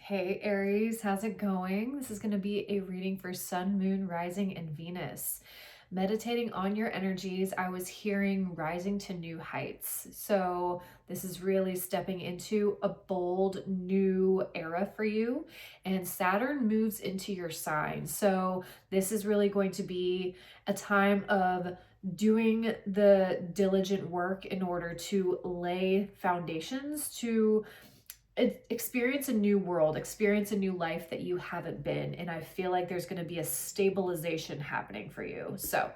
Hey Aries, how's it going? This is going to be a reading for Sun, Moon, Rising, and Venus. Meditating on your energies, I was hearing rising to new heights. So this is really stepping into a bold new era for you. And Saturn moves into your sign. So this is really going to be a time of doing the diligent work in order to lay foundations to experience a new world, experience a new life that you haven't been. And I feel like there's going to be a stabilization happening for you. So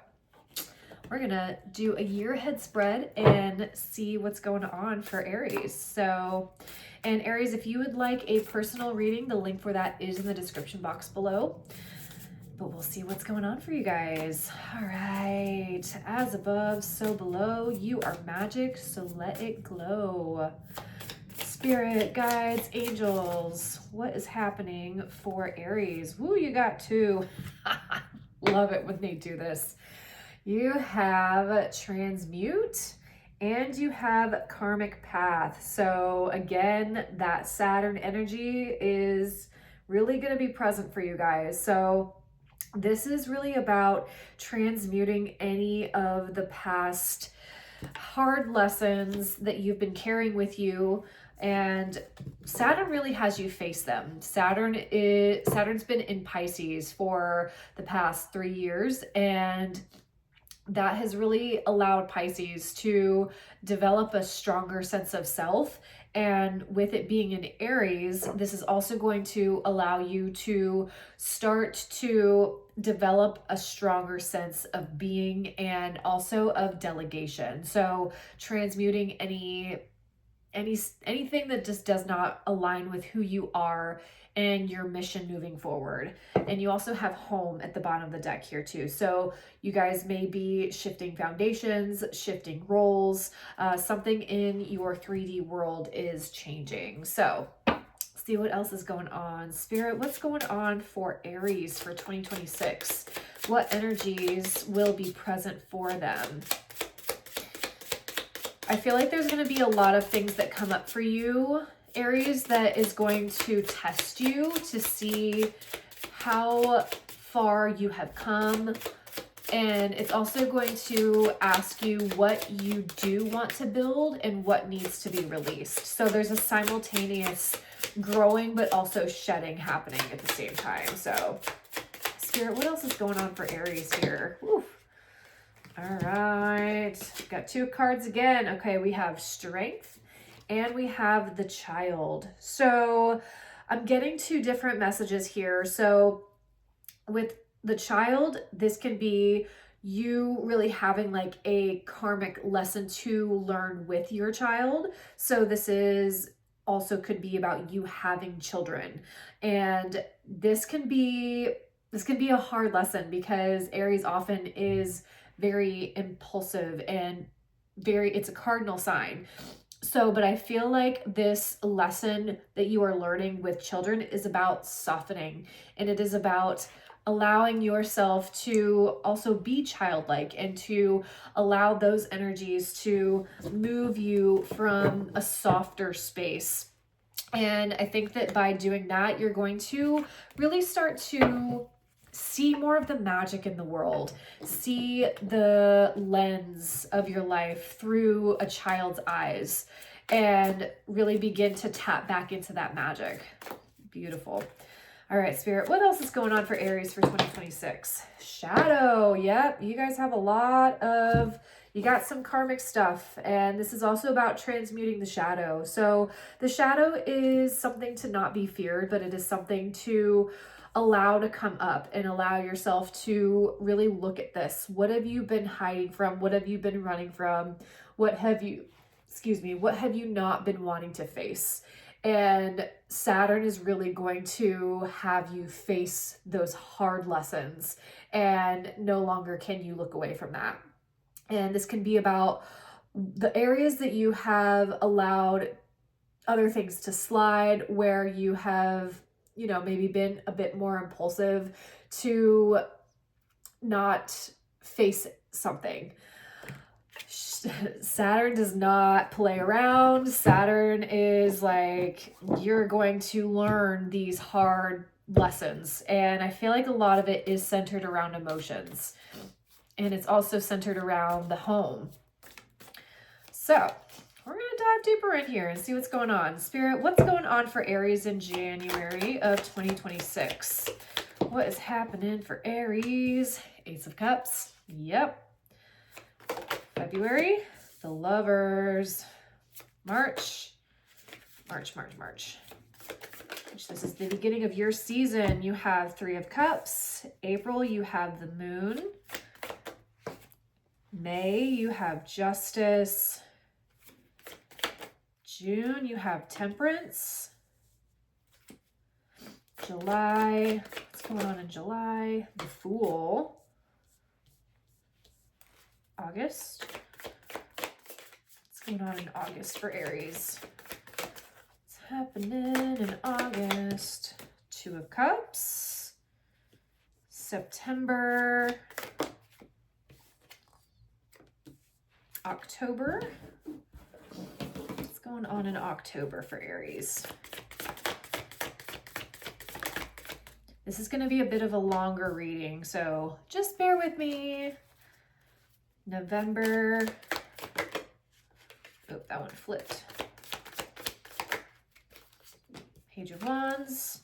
we're going to do a year ahead spread and see what's going on for Aries. And Aries, if you would like a personal reading, the link for that is in the description box below. But we'll see what's going on for you guys. All right. As above, so below. You are magic, so let it glow. Spirit, guides, angels, what is happening for Aries? Woo, you got two. Love it when they do this. You have Transmute and you have Karmic Path. So again, that Saturn energy is really going to be present for you guys. So this is really about transmuting any of the past hard lessons that you've been carrying with you, and Saturn really has you face them. Saturn's been in Pisces for the past 3 years, and that has really allowed Pisces to develop a stronger sense of self. And with it being in Aries, this is also going to allow you to start to develop a stronger sense of being and also of delegation. So transmuting anything that just does not align with who you are and your mission moving forward. And you also have home at the bottom of the deck here too. So you guys may be shifting foundations, shifting roles, something in your 3D world is changing. So see what else is going on. Spirit, what's going on for Aries for 2026? What energies will be present for them? I feel like there's going to be a lot of things that come up for you, Aries, that is going to test you to see how far you have come. And it's also going to ask you what you do want to build and what needs to be released. So there's a simultaneous growing but also shedding happening at the same time. So Spirit, what else is going on for Aries here? Whew. All right, got 2 cards again. Okay, we have Strength and we have the Child. So I'm getting 2 different messages here. So with the Child, this can be you really having like a karmic lesson to learn with your child. So this is also could be about you having children. And this can be a hard lesson because Aries often is very impulsive and it's a cardinal sign. So, but I feel like this lesson that you are learning with children is about softening, and it is about allowing yourself to also be childlike and to allow those energies to move you from a softer space. And I think that by doing that, you're going to really start to see more of the magic in the world, see the lens of your life through a child's eyes, and really begin to tap back into that magic. Beautiful. All right, Spirit, what else is going on for Aries for 2026? Shadow. Yep, you guys have you got some karmic stuff, and this is also about transmuting the shadow. So the shadow is something to not be feared, but it is something to allow to come up and allow yourself to really look at this. What have you been hiding from? What have you been running from? What have you not been wanting to face? And Saturn is really going to have you face those hard lessons, and no longer can you look away from that. And this can be about the areas that you have allowed other things to slide, where you have maybe been a bit more impulsive to not face something. Saturn does not play around. Saturn is like, you're going to learn these hard lessons. And I feel like a lot of it is centered around emotions. And it's also centered around the home. So we're going to dive deeper in here and see what's going on. Spirit, what's going on for Aries in January of 2026? What is happening for Aries? Ace of Cups. Yep. February, the Lovers. March. This is the beginning of your season. You have Three of Cups. April, you have the Moon. May, you have Justice. June, you have Temperance. July, what's going on in July? The Fool. August. What's going on in August for Aries? What's happening in August? Two of Cups. September. October. What's going on in October for Aries? This is going to be a bit of a longer reading, so just bear with me. November. Oh, that one flipped. Page of Wands.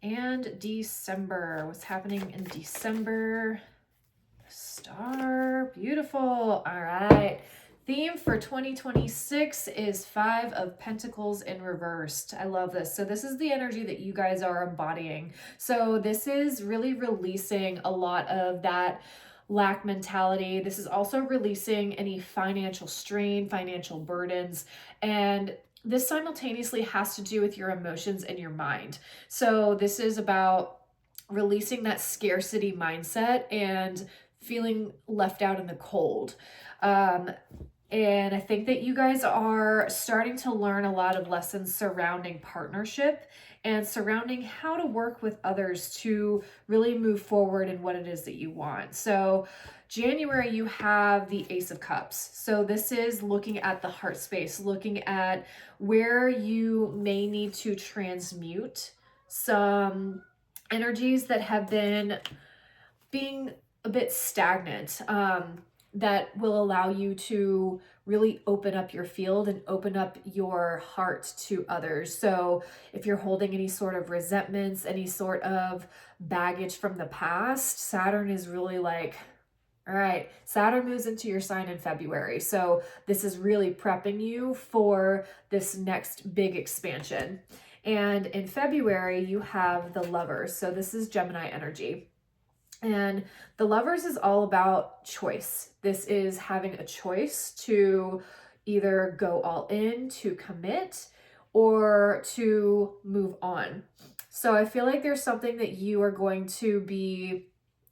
And December. What's happening in December? The Star. Beautiful. All right. Theme for 2026 is Five of Pentacles in reversed. I love this. So this is the energy that you guys are embodying. So this is really releasing a lot of that lack mentality. This is also releasing any financial strain, financial burdens, and this simultaneously has to do with your emotions and your mind. So this is about releasing that scarcity mindset and feeling left out in the cold. And I think that you guys are starting to learn a lot of lessons surrounding partnership and surrounding how to work with others to really move forward in what it is that you want. So January, you have the Ace of Cups. So this is looking at the heart space, looking at where you may need to transmute some energies that have been being a bit stagnant, that will allow you to really open up your field and open up your heart to others. So if you're holding any sort of resentments, any sort of baggage from the past, Saturn is really like, all right, Saturn moves into your sign in February. So this is really prepping you for this next big expansion. And in February, you have the Lovers. So this is Gemini energy. And the Lovers is all about choice. This is having a choice to either go all in, to commit, or to move on. So I feel like there's something that you are going to be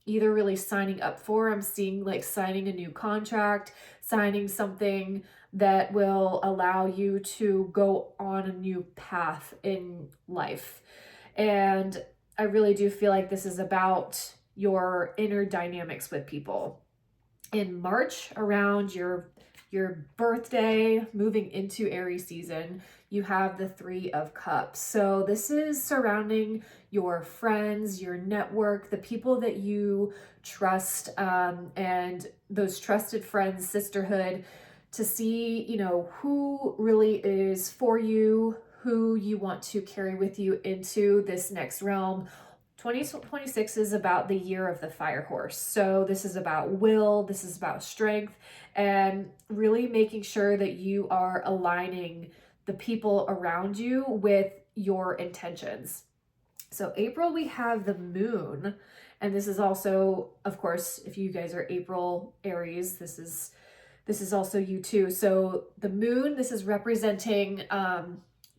either really signing up for. I'm seeing like signing a new contract, signing something that will allow you to go on a new path in life. And I really do feel like this is about your inner dynamics with people. In March, around your birthday, moving into Aries season, you have the Three of Cups. So this is surrounding your friends, your network, the people that you trust, and those trusted friends, sisterhood, to see, you know, who really is for you, who you want to carry with you into this next realm. 2026 is about the year of the fire horse. So this is about will, this is about strength, and really making sure that you are aligning the people around you with your intentions. So April, we have the Moon, and this is also, of course, if you guys are April Aries, this is also you too. So the Moon, this is representing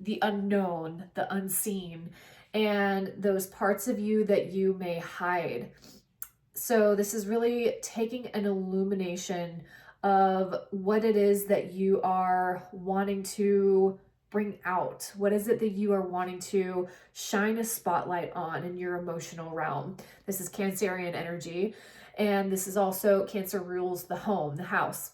the unknown, the unseen, and those parts of you that you may hide. So this is really taking an illumination of what it is that you are wanting to bring out. What is it that you are wanting to shine a spotlight on in your emotional realm? This is Cancerian energy. And this is also, Cancer rules the home, the house.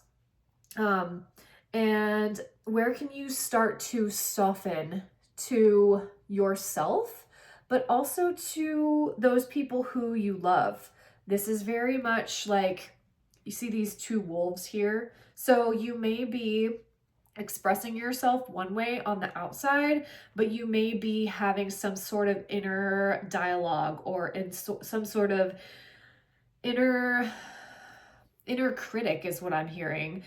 And where can you start to soften to yourself, but also to those people who you love? This is very much like, you see these two wolves here. So you may be expressing yourself one way on the outside, but you may be having some sort of inner dialogue or some sort of inner critic is what I'm hearing,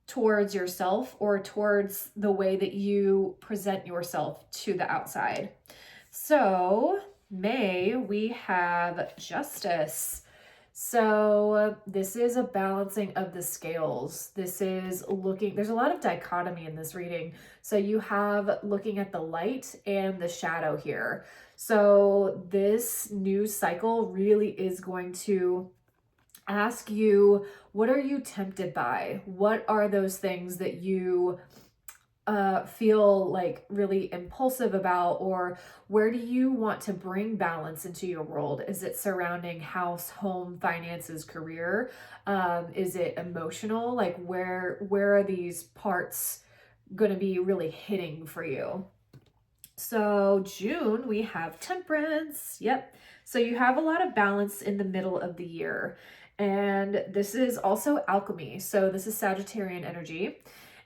towards yourself or towards the way that you present yourself to the outside. So May, we have Justice. So this is a balancing of the scales. This is looking, there's a lot of dichotomy in this reading. So you have looking at the light and the shadow here. So this new cycle really is going to ask you, what are you tempted by? What are those things that you feel like really impulsive about, or where do you want to bring balance into your world? Is it surrounding house, home, finances, career? Is it emotional? Like where are these parts going to be really hitting for you? So June, we have Temperance. Yep. So you have a lot of balance in the middle of the year. And this is also alchemy. So this is Sagittarian energy.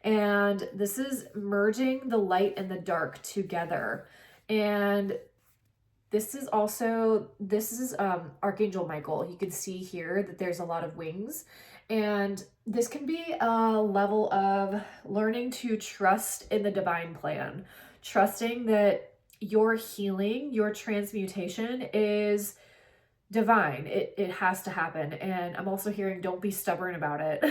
And this is merging the light and the dark together. And this is Archangel Michael. You can see here that there's a lot of wings. And this can be a level of learning to trust in the divine plan, trusting that your healing, your transmutation is divine. It has to happen. And I'm also hearing, don't be stubborn about it.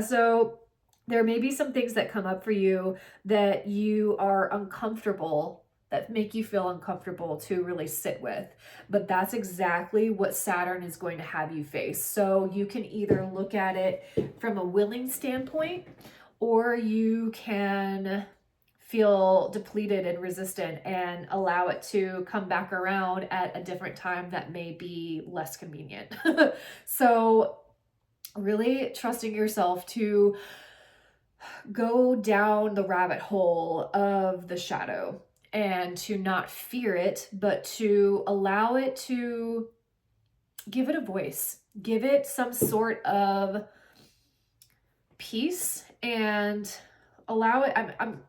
So there may be some things that come up for you that you are uncomfortable, that make you feel uncomfortable to really sit with. But that's exactly what Saturn is going to have you face. So you can either look at it from a willing standpoint, or you can feel depleted and resistant and allow it to come back around at a different time that may be less convenient. So really trusting yourself to go down the rabbit hole of the shadow and to not fear it, but to allow it to give it a voice, give it some sort of peace, and allow it. I'm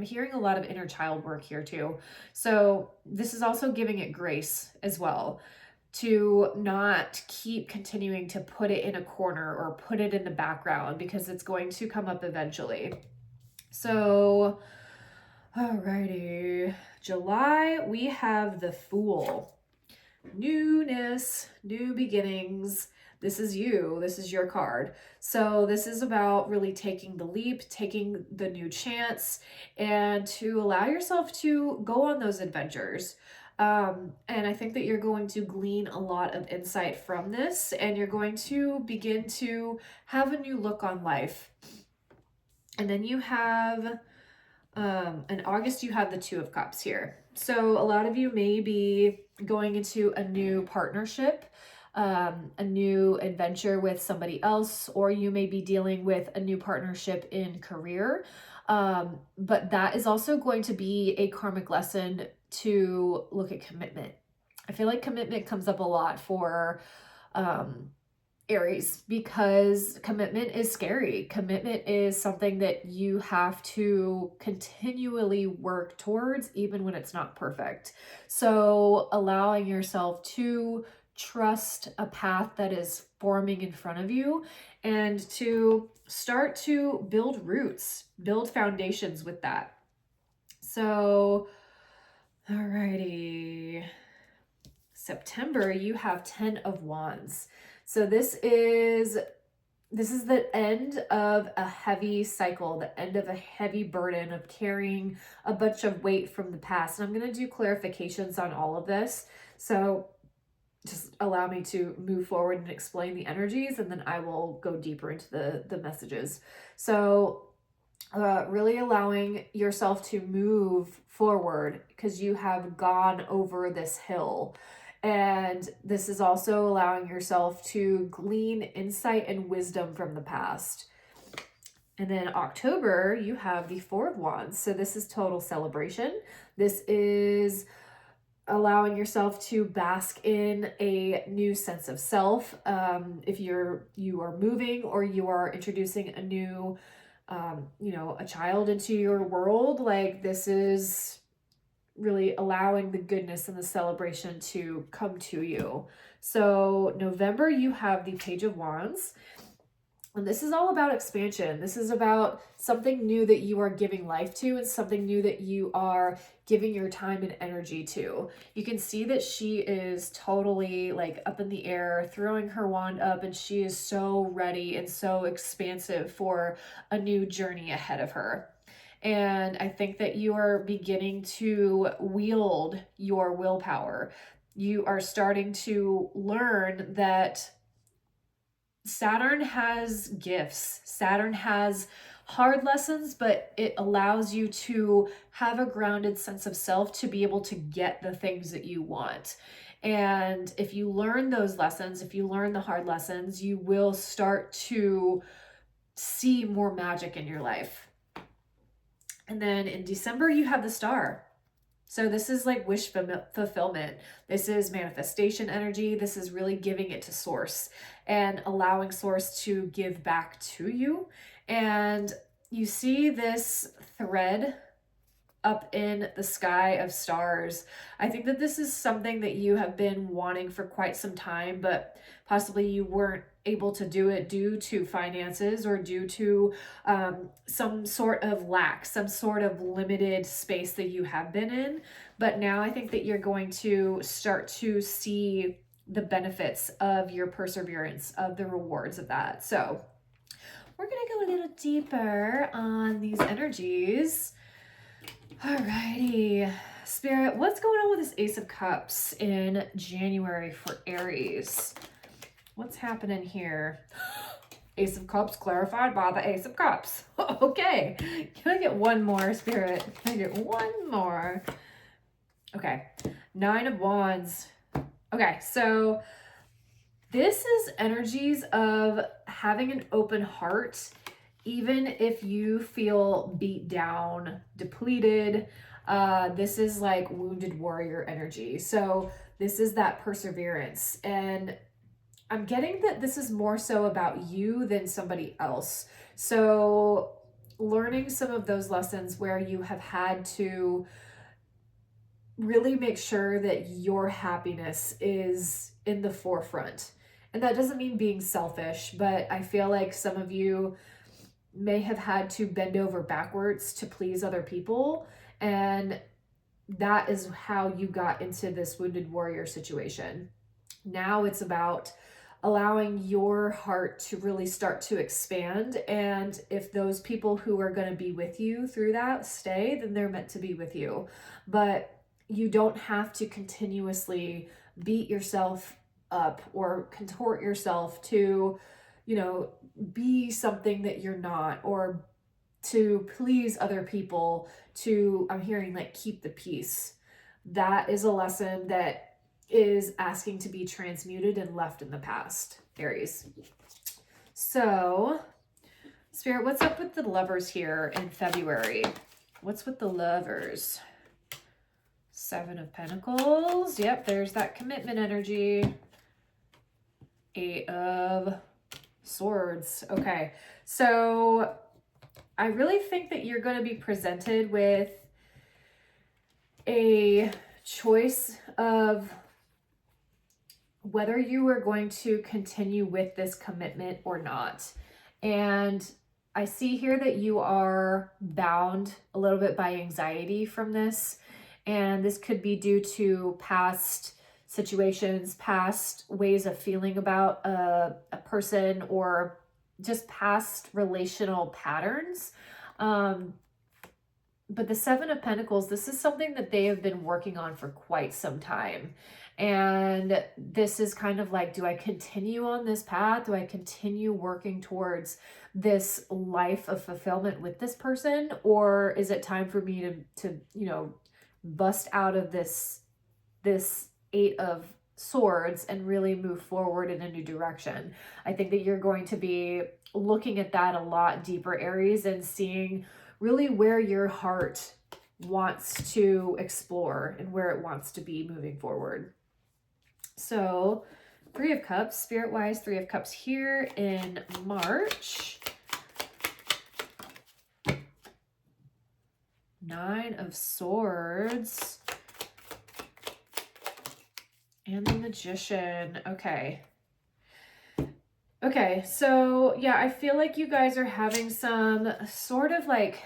hearing a lot of inner child work here too. So this is also giving it grace as well, to not keep continuing to put it in a corner or put it in the background, because it's going to come up eventually. So, alrighty. July, we have the Fool. Newness, new beginnings. This is you. This is your card. So this is about really taking the leap, taking the new chance, and to allow yourself to go on those adventures. And I think that you're going to glean a lot of insight from this, and you're going to begin to have a new look on life. And then you have, in August, you have the Two of Cups here. So a lot of you may be going into a new partnership, a new adventure with somebody else, or you may be dealing with a new partnership in career. But that is also going to be a karmic lesson to look at commitment. I feel like commitment comes up a lot for Aries, because commitment is scary. Commitment is something that you have to continually work towards, even when it's not perfect. So allowing yourself to trust a path that is forming in front of you, and to start to build roots, build foundations with that. So, alrighty. September, you have 10 of Wands. So this is the end of a heavy cycle, the end of a heavy burden of carrying a bunch of weight from the past. And I'm going to do clarifications on all of this. So just allow me to move forward and explain the energies, and then I will go deeper into the messages. So really allowing yourself to move forward, because you have gone over this hill. And this is also allowing yourself to glean insight and wisdom from the past. And then October, you have the Four of Wands. So this is total celebration. This is allowing yourself to bask in a new sense of self. If you are moving or you are introducing a new, a child into your world, like this is really allowing the goodness and the celebration to come to you. So November, you have the Page of Wands. And this is all about expansion. This is about something new that you are giving life to and something new that you are giving your time and energy to. You can see that she is totally like up in the air, throwing her wand up, and she is so ready and so expansive for a new journey ahead of her. And I think that you are beginning to wield your willpower. You are starting to learn that Saturn has gifts. Saturn has hard lessons, but it allows you to have a grounded sense of self to be able to get the things that you want. And if you learn those lessons, if you learn the hard lessons, you will start to see more magic in your life. And then in December, you have the Star. So this is like wish fulfillment. This is manifestation energy. This is really giving it to source and allowing source to give back to you. And you see this thread up in the sky of stars. I think that this is something that you have been wanting for quite some time, but possibly you weren't able to do it due to finances or due to some sort of lack, some sort of limited space that you have been in. But now I think that you're going to start to see the benefits of your perseverance, of the rewards of that. So we're going to go a little deeper on these energies. Alrighty, Spirit, what's going on with this Ace of Cups in January for Aries? What's happening here? Ace of Cups clarified by the Ace of Cups. Okay, can I get one more, Spirit? Can I get one more? Okay, Nine of Wands. Okay, so this is energies of having an open heart, even if you feel beat down, depleted. This is like wounded warrior energy. So this is that perseverance. And I'm getting that this is more so about you than somebody else. So learning some of those lessons where you have had to really make sure that your happiness is in the forefront. And that doesn't mean being selfish, but I feel like some of you may have had to bend over backwards to please other people. And that is how you got into this wounded warrior situation. Now it's about allowing your heart to really start to expand. And if those people who are going to be with you through that stay, then they're meant to be with you. But you don't have to continuously beat yourself up or contort yourself to, be something that you're not, or to please other people, I'm hearing like keep the peace. That is a lesson that is asking to be transmuted and left in the past, Aries. So, Spirit, what's up with the Lovers here in February? What's with the Lovers? Seven of Pentacles. Yep, there's that commitment energy. Eight of Swords. Okay, so I really think that you're going to be presented with a choice of whether you are going to continue with this commitment or not. And I see here that you are bound a little bit by anxiety from this. And this could be due to past situations, past ways of feeling about a person, or just past relational patterns. But the Seven of Pentacles, this is something that they have been working on for quite some time. And this is kind of like, do I continue on this path? Do I continue working towards this life of fulfillment with this person? Or is it time for me to bust out of this Eight of Swords and really move forward in a new direction. I think that you're going to be looking at that a lot deeper, Aries, and seeing really where your heart wants to explore and where it wants to be moving forward. So Three of Cups, spirit-wise, Three of Cups here in March. Nine of Swords. And the Magician. Okay. Okay, so yeah, I feel like you guys are having some sort of like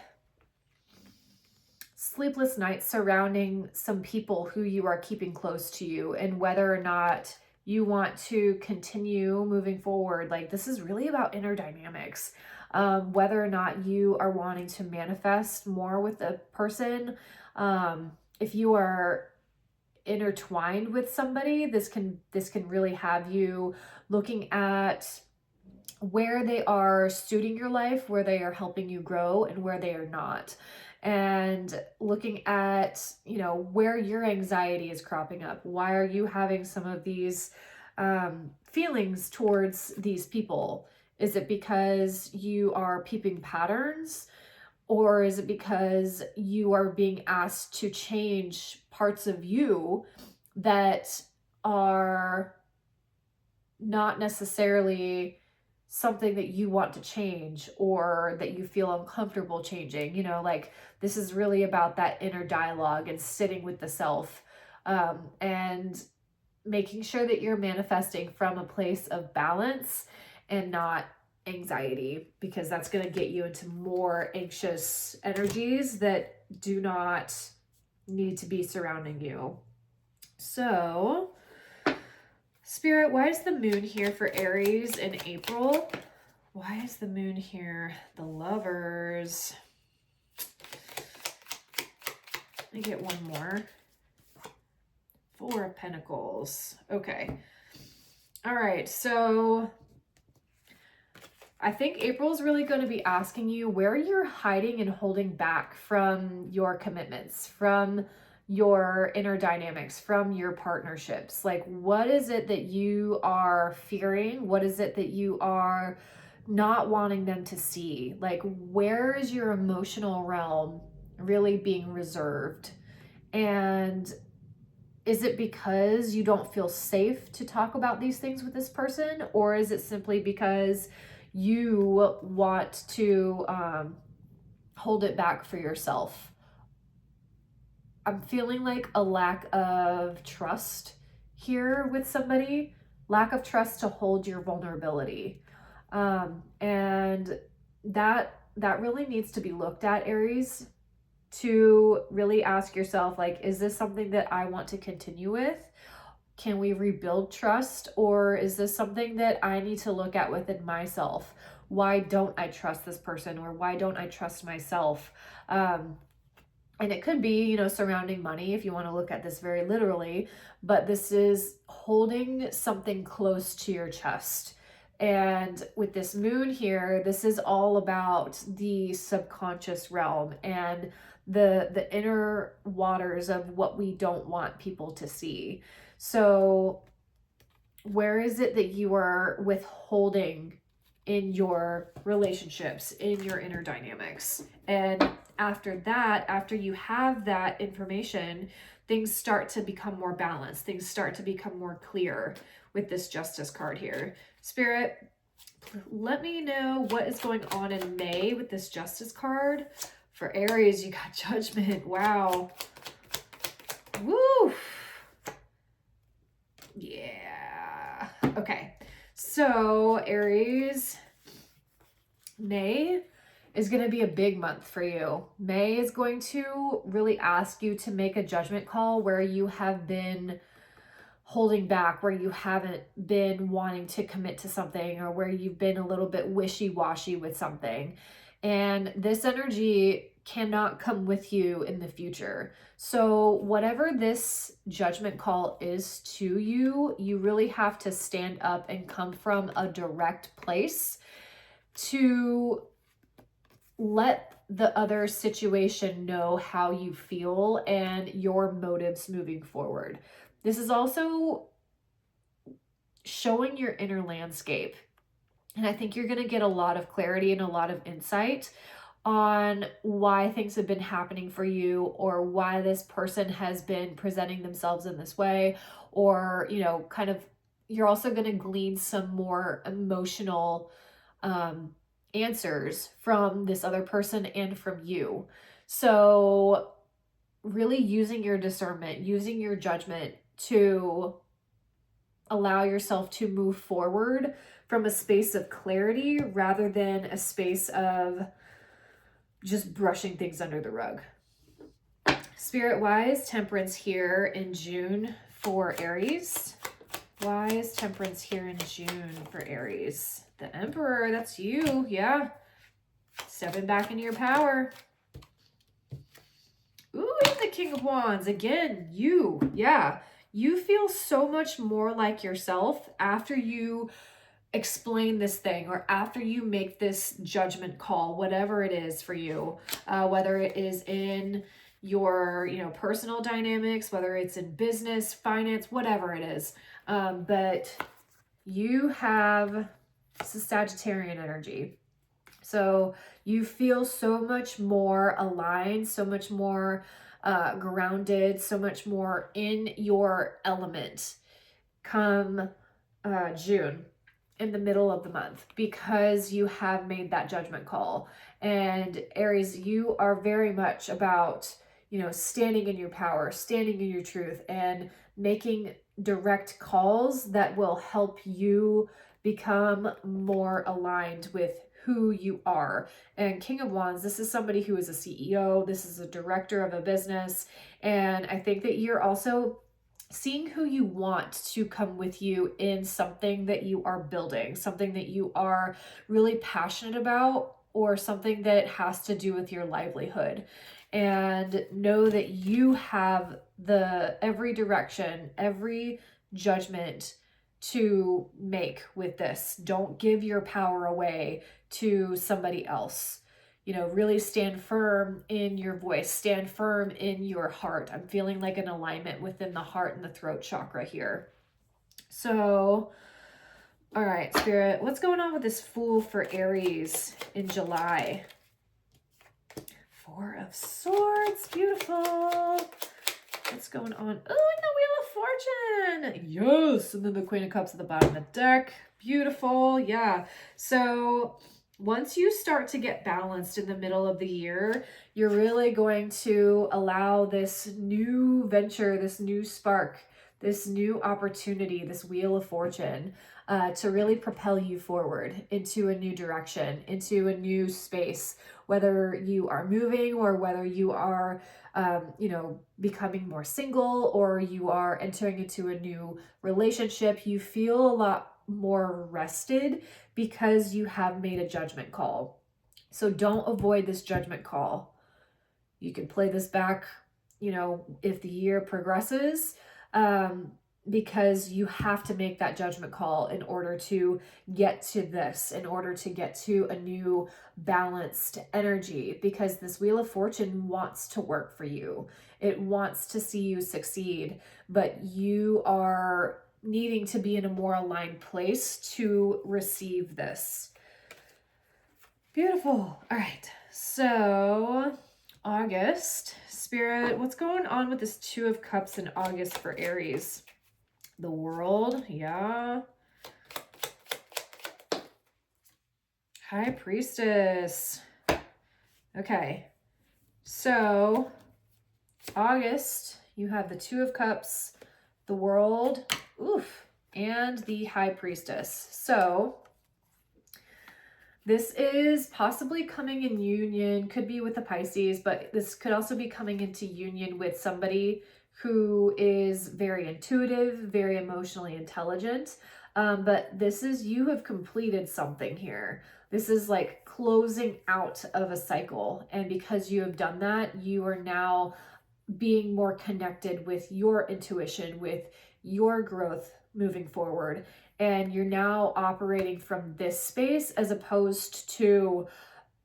sleepless nights surrounding some people who you are keeping close to you, and whether or not you want to continue moving forward. Like, this is really about inner dynamics. Whether or not you are wanting to manifest more with a person. If you are intertwined with somebody, this can really have you looking at where they are suiting your life, where they are helping you grow, and where they are not. And looking at, you know, where your anxiety is cropping up. Why are you having some of these feelings towards these people? Is it because you are peeping patterns? Or is it because you are being asked to change parts of you that are not necessarily something that you want to change, or that you feel uncomfortable changing? You know, like, this is really about that inner dialogue and sitting with the self, and making sure that you're manifesting from a place of balance and not anxiety, because that's going to get you into more anxious energies that do not need to be surrounding you. So Spirit, why is the moon here for Aries in April? Why is the moon here? The Lovers. Let me get one more. Four of Pentacles. Okay. All right. So I think April's really going to be asking you where you're hiding and holding back from your commitments, from your inner dynamics, from your partnerships. Like, what is it that you are fearing? What is it that you are not wanting them to see? Like, where is your emotional realm really being reserved? And is it because you don't feel safe to talk about these things with this person? Or is it simply because you want to hold it back for yourself? I'm feeling like a lack of trust here with somebody, lack of trust to hold your vulnerability. And that really needs to be looked at, Aries, to really ask yourself, like, is this something that I want to continue with? Can we rebuild trust? Or is this something that I need to look at within myself? Why don't I trust this person? Or why don't I trust myself? And it could be, you know, surrounding money, if you want to look at this very literally, but this is holding something close to your chest. And with this moon here, this is all about the subconscious realm and the inner waters of what we don't want people to see. So where is it that you are withholding in your relationships, in your inner dynamics? And after that, after you have that information, things start to become more balanced. Things start to become more clear with this Justice card here. Spirit, let me know what is going on in May with this Justice card. For Aries, you got Judgment. Wow. Woo. Yeah. Okay. So Aries, May is going to be a big month for you. May is going to really ask you to make a judgment call where you have been holding back, where you haven't been wanting to commit to something, or where you've been a little bit wishy-washy with something. And this energy cannot come with you in the future. So whatever this judgment call is to you, you really have to stand up and come from a direct place to let the other situation know how you feel and your motives moving forward. This is also showing your inner landscape. And I think you're going to get a lot of clarity and a lot of insight on why things have been happening for you, or why this person has been presenting themselves in this way, or, you know, kind of, you're also going to glean some more emotional answers from this other person and from you. So really using your discernment, using your judgment to allow yourself to move forward from a space of clarity rather than a space of just brushing things under the rug. Spirit-wise, temperance here in June for Aries. Why is temperance here in June for Aries? The Emperor, that's you. Yeah. Stepping back into your power. Ooh, and the King of Wands. Again, you. Yeah. You feel so much more like yourself after you explain this thing, or after you make this judgment call, whatever it is for you, whether it is in your, you know, personal dynamics, whether it's in business, finance, whatever it is. But you have Sagittarian energy. So you feel so much more aligned, so much more grounded, so much more in your element come June, in the middle of the month, because you have made that judgment call. And Aries, you are very much about, you know, standing in your power, standing in your truth, and making direct calls that will help you become more aligned with who you are. And King of Wands, this is somebody who is a CEO, this is a director of a business, and I think that you're also seeing who you want to come with you in something that you are building, something that you are really passionate about, or something that has to do with your livelihood. And know that you have every direction, every judgment to make with this. Don't give your power away to somebody else. You know, really stand firm in your voice, stand firm in your heart. I'm feeling like an alignment within the heart and the throat chakra here. So, all right, Spirit, what's going on with this Fool for Aries in July? Four of Swords, beautiful. What's going on? Oh, and the Wheel of Fortune. Yes, and then the Queen of Cups at the bottom of the deck. Beautiful, yeah. So once you start to get balanced in the middle of the year, you're really going to allow this new venture, this new spark, this new opportunity, this Wheel of Fortune to really propel you forward into a new direction, into a new space, whether you are moving or whether you are, you know, becoming more single, or you are entering into a new relationship. You feel a lot more rested because you have made a judgment call. So don't avoid this judgment call. You can play this back, you know, if the year progresses, because you have to make that judgment call in order to get to this, in order to get to a new balanced energy, because this Wheel of Fortune wants to work for you. It wants to see you succeed, but you are needing to be in a more aligned place to receive this. Beautiful. All right. So August, Spirit, what's going on with this Two of Cups in August for Aries? The World, yeah. High Priestess. Okay. So August, you have the Two of Cups, the World, oof, and the High Priestess. So this is possibly coming in union, could be with the Pisces, but this could also be coming into union with somebody who is very intuitive, very emotionally intelligent. But this is, you have completed something here. This is like closing out of a cycle. And because you have done that, you are now being more connected with your intuition, with your growth moving forward. And you're now operating from this space as opposed to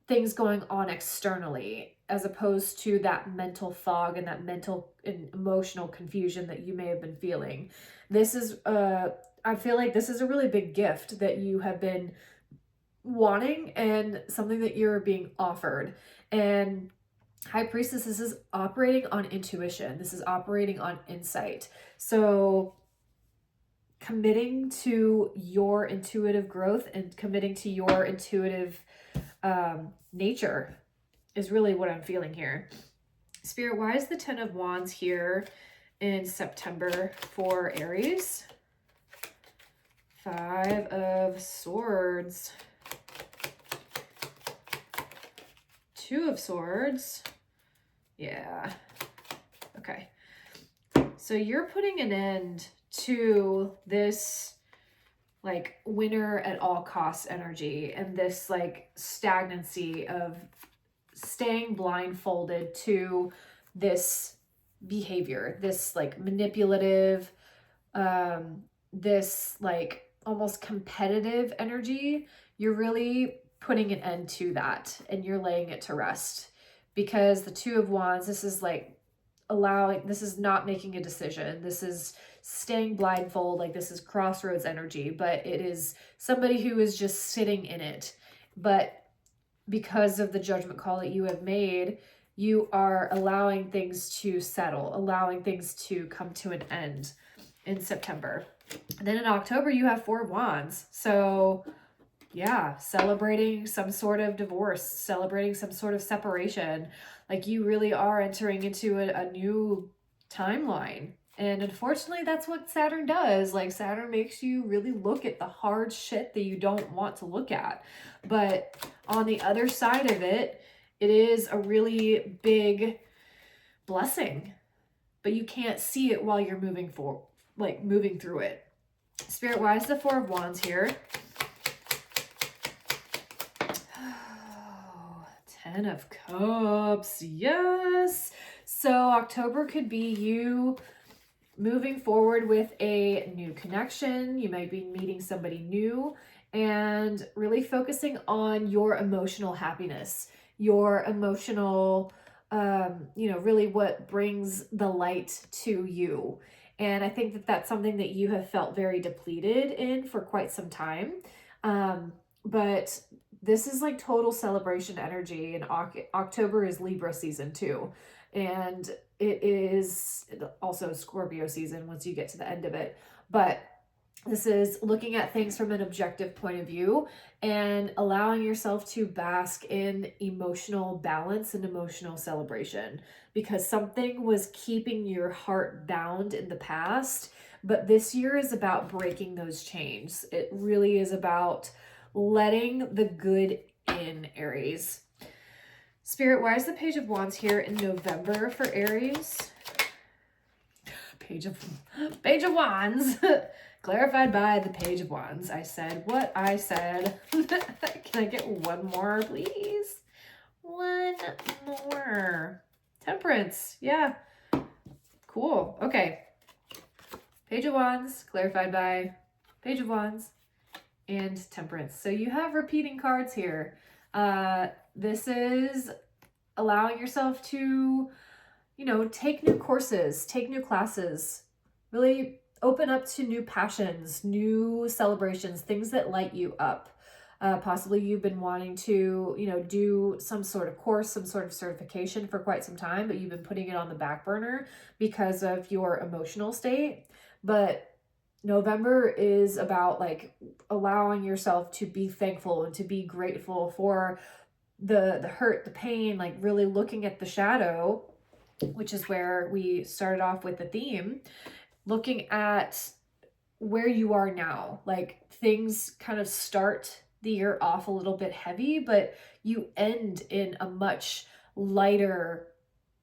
things going on externally, as opposed to that mental fog and that mental and emotional confusion that you may have been feeling. This is I feel like this is a really big gift that you have been wanting and something that you're being offered. And High Priestess, this is operating on intuition. This is operating on insight. So committing to your intuitive growth and committing to your intuitive nature is really what I'm feeling here. Spirit, why is the 10 of Wands here in September for Aries? 5 of Swords. 2 of Swords. Yeah. Okay. So you're putting an end to this like winner at all costs energy and this like stagnancy of staying blindfolded to this behavior, this like manipulative, this like almost competitive energy. You're really putting an end to that and you're laying it to rest, because the 2 of Wands, this is like this is not making a decision. This is staying blindfold. Like this is crossroads energy, but it is somebody who is just sitting in it. But because of the judgment call that you have made, you are allowing things to settle, allowing things to come to an end in September. And then in October, you have 4 of Wands. So yeah, celebrating some sort of divorce, celebrating some sort of separation. Like you really are entering into a new timeline. And unfortunately, that's what Saturn does. Like Saturn makes you really look at the hard shit that you don't want to look at. But on the other side of it, it is a really big blessing. But you can't see it while you're moving through it. Spirit, why is the 4 of Wands here? 10 of Cups. Yes. So October could be you moving forward with a new connection. You might be meeting somebody new and really focusing on your emotional happiness, your emotional, really what brings the light to you. And I think that that's something that you have felt very depleted in for quite some time. But this is like total celebration energy, and October is Libra season too. And it is also Scorpio season once you get to the end of it. But this is looking at things from an objective point of view and allowing yourself to bask in emotional balance and emotional celebration, because something was keeping your heart bound in the past. But this year is about breaking those chains. It really is about letting the good in, Aries. Spirit, why is the Page of Wands here in November for Aries? Page of Wands. Clarified by the Page of Wands. I said what I said. Can I get one more, please? One more. Temperance. Yeah. Cool. Okay. Page of Wands, clarified by Page of Wands, and Temperance. So you have repeating cards here. This is allowing yourself to, take new courses, take new classes, really open up to new passions, new celebrations, things that light you up. Possibly you've been wanting to, do some sort of course, some sort of certification for quite some time, but you've been putting it on the back burner because of your emotional state. But November is about like allowing yourself to be thankful and to be grateful for the hurt, the pain, like really looking at the shadow, which is where we started off with the theme, looking at where you are now. Like things kind of start the year off a little bit heavy, but you end in a much lighter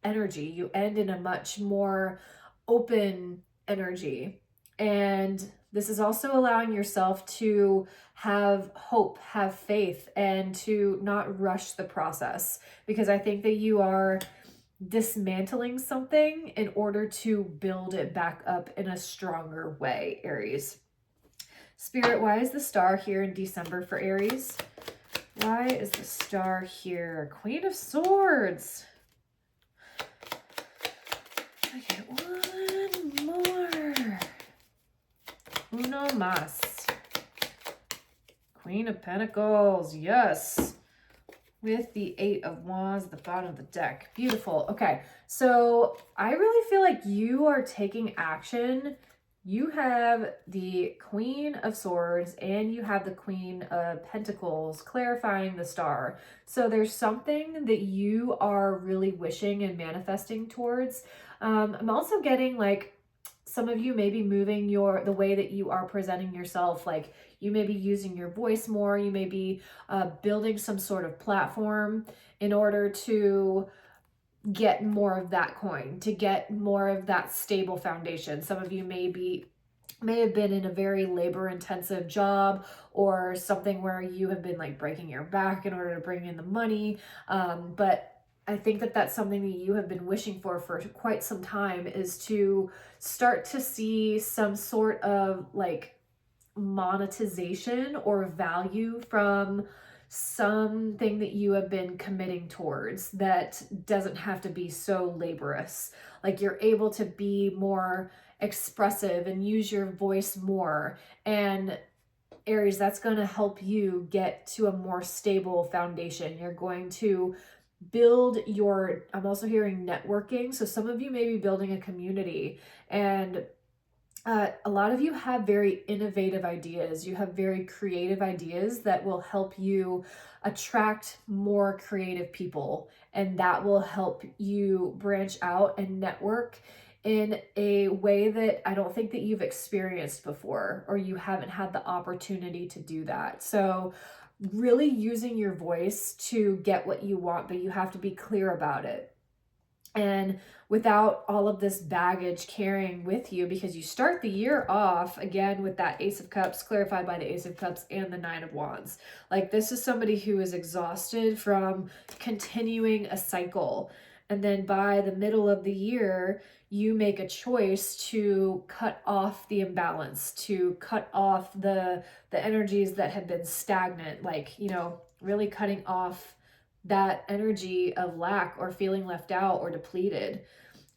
energy. You end in a much more open energy. And this is also allowing yourself to have hope, have faith, and to not rush the process, because I think that you are dismantling something in order to build it back up in a stronger way, Aries. Spirit, why is the Star here in December for Aries? Why is the Star here? Queen of Swords. Okay, one more. Uno, más. Queen of Pentacles, yes. With the 8 of Wands at the bottom of the deck. Beautiful. Okay, so I really feel like you are taking action. You have the Queen of Swords and you have the Queen of Pentacles clarifying the star. So there's something that you are really wishing and manifesting towards. I'm also getting like some of you may be moving the way that you are presenting yourself. Like you may be using your voice more. You may be building some sort of platform in order to get more of that coin, to get more of that stable foundation. Some of you may have been in a very labor intensive job or something where you have been like breaking your back in order to bring in the money. But I think that that's something that you have been wishing for quite some time, is to start to see some sort of like monetization or value from something that you have been committing towards that doesn't have to be so laborious. Like you're able to be more expressive and use your voice more. And Aries, that's going to help you get to a more stable foundation. You're going to build your, I'm also hearing networking. So some of you may be building a community, and a lot of you have very innovative ideas. You have very creative ideas that will help you attract more creative people, and that will help you branch out and network in a way that I don't think that you've experienced before, or you haven't had the opportunity to do that. So really using your voice to get what you want, but you have to be clear about it. And without all of this baggage carrying with you, because you start the year off again with that Ace of Cups clarified by the Ace of Cups and the Nine of Wands. Like this is somebody who is exhausted from continuing a cycle. And then by the middle of the year, you make a choice to cut off the imbalance, to cut off the energies that have been stagnant, like, you know, really cutting off that energy of lack or feeling left out or depleted.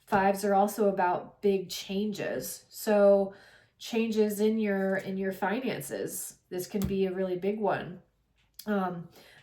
Fives are also about big changes. So changes in your finances. This can be a really big one.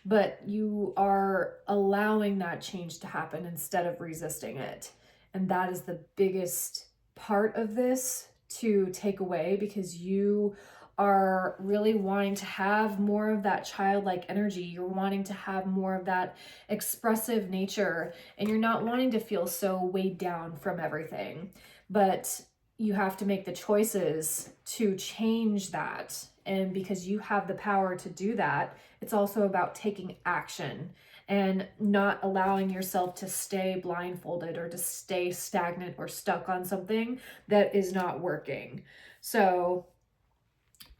But you are allowing that change to happen instead of resisting it. And that is the biggest part of this to take away, because you are really wanting to have more of that childlike energy. You're wanting to have more of that expressive nature, and you're not wanting to feel so weighed down from everything. But you have to make the choices to change that. And because you have the power to do that, it's also about taking action and not allowing yourself to stay blindfolded or to stay stagnant or stuck on something that is not working. So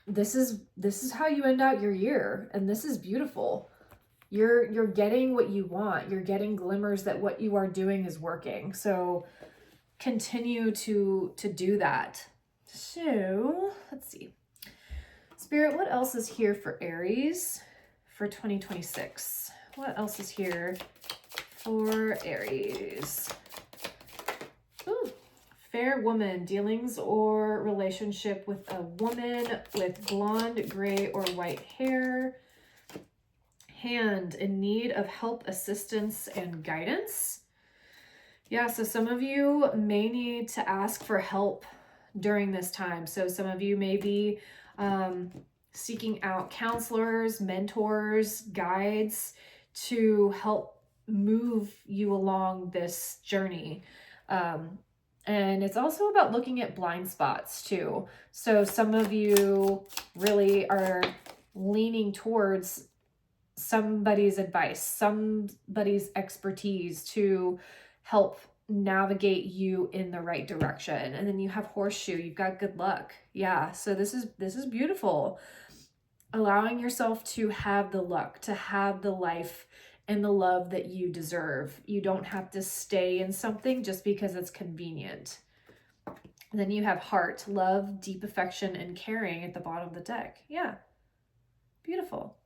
this is how you end out your year, and this is beautiful. You're getting what you want. You're getting glimmers that what you are doing is working. So continue to do that. So let's see. Spirit, what else is here for Aries for 2026? What else is here for Aries? Ooh. Fair woman, dealings or relationship with a woman with blonde, gray, or white hair. Hand, in need of help, assistance, and guidance. Yeah, so some of you may need to ask for help during this time. So some of you may be seeking out counselors, mentors, guides to help move you along this journey. And it's also about looking at blind spots too. So some of you really are leaning towards somebody's advice, somebody's expertise to help navigate you in the right direction. And then you have horseshoe, you've got good luck. Yeah, so this is beautiful. Allowing yourself to have the luck, to have the life and the love that you deserve. You don't have to stay in something just because it's convenient. And then you have heart, love, deep affection, and caring at the bottom of the deck. Yeah, beautiful.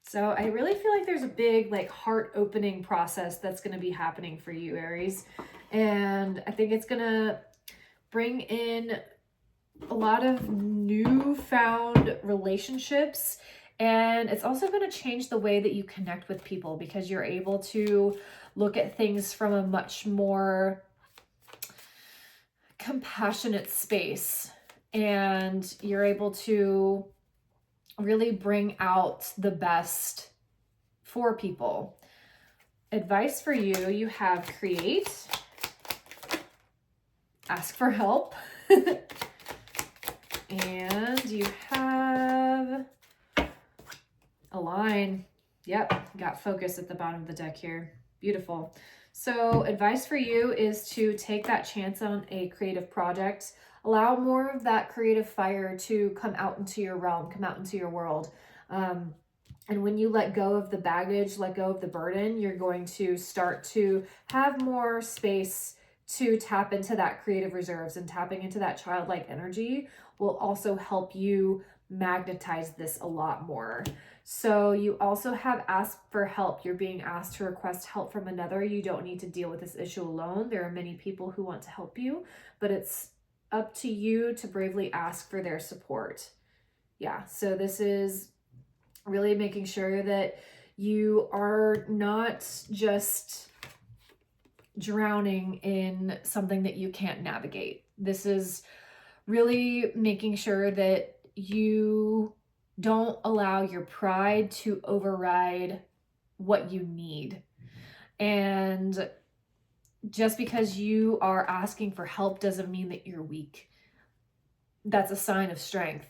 So I really feel like there's a big like heart opening process that's going to be happening for you, Aries. And I think it's going to bring in a lot of newfound relationships, and it's also going to change the way that you connect with people because you're able to look at things from a much more compassionate space, and you're able to really bring out the best for people. Advice for you, you have create, ask for help, and you have align. Yep, got focus at the bottom of the deck here. Beautiful. So advice for you is to take that chance on a creative project. Allow more of that creative fire to come out into your realm, come out into your world. And when you let go of the baggage, let go of the burden, you're going to start to have more space to tap into that creative reserves, and tapping into that childlike energy will also help you magnetize this a lot more. So you also have asked for help. You're being asked to request help from another. You don't need to deal with this issue alone. There are many people who want to help you, but it's up to you to bravely ask for their support. Yeah, so this is really making sure that you are not just drowning in something that you can't navigate. This is really making sure that you don't allow your pride to override what you need. And just because you are asking for help doesn't mean that you're weak. That's a sign of strength.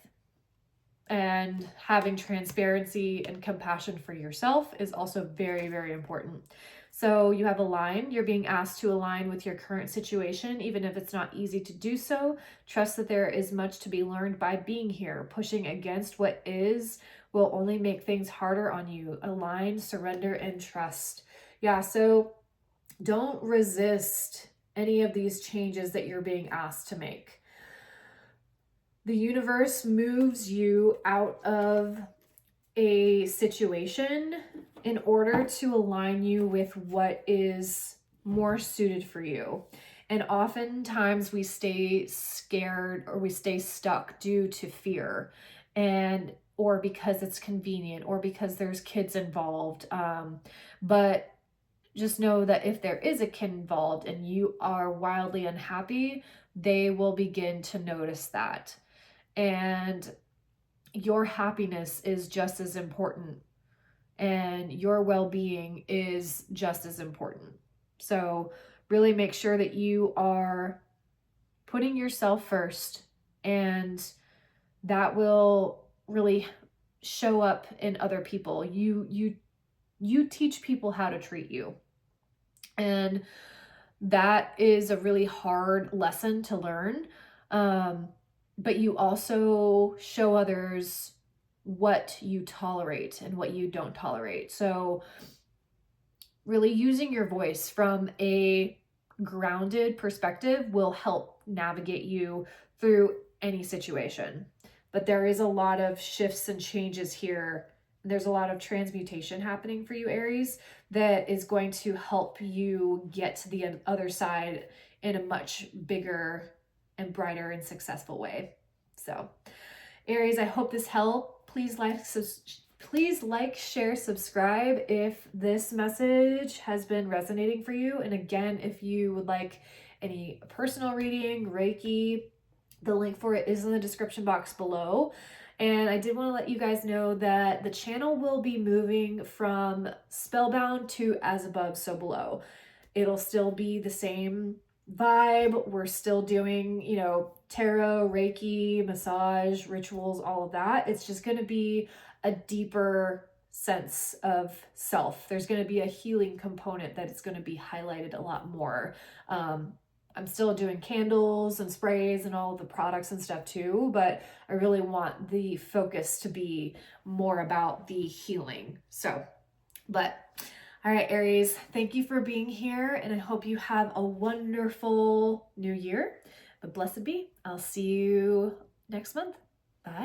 And having transparency and compassion for yourself is also very, very important. So you have align. You're being asked to align with your current situation, even if it's not easy to do so. Trust that there is much to be learned by being here. Pushing against what is will only make things harder on you. Align, surrender, and trust. Yeah, so don't resist any of these changes that you're being asked to make. The universe moves you out of a situation in order to align you with what is more suited for you. And oftentimes we stay scared or we stay stuck due to fear, and or because it's convenient or because there's kids involved. But just know that if there is a kid involved and you are wildly unhappy, they will begin to notice that. And your happiness is just as important, and your well-being is just as important. So really make sure that you are putting yourself first, and that will really show up in other people. You teach people how to treat you. And that is a really hard lesson to learn. But you also show others what you tolerate and what you don't tolerate. So really using your voice from a grounded perspective will help navigate you through any situation. But there is a lot of shifts and changes here. There's a lot of transmutation happening for you, Aries, that is going to help you get to the other side in a much bigger and brighter and successful way. So, Aries, I hope this helped. Please like, share, subscribe if this message has been resonating for you. And again, if you would like any personal reading, Reiki, the link for it is in the description box below. And I did want to let you guys know that the channel will be moving from Spellbound to As Above, So Below. It'll still be the same vibe. We're still doing, tarot, Reiki, massage, rituals, all of that. It's just going to be a deeper sense of self. There's going to be a healing component that it's going to be highlighted a lot more. I'm still doing candles and sprays and all of the products and stuff too, but I really want the focus to be more about the healing. All right, Aries, thank you for being here, and I hope you have a wonderful new year. But blessed be. I'll see you next month. Bye.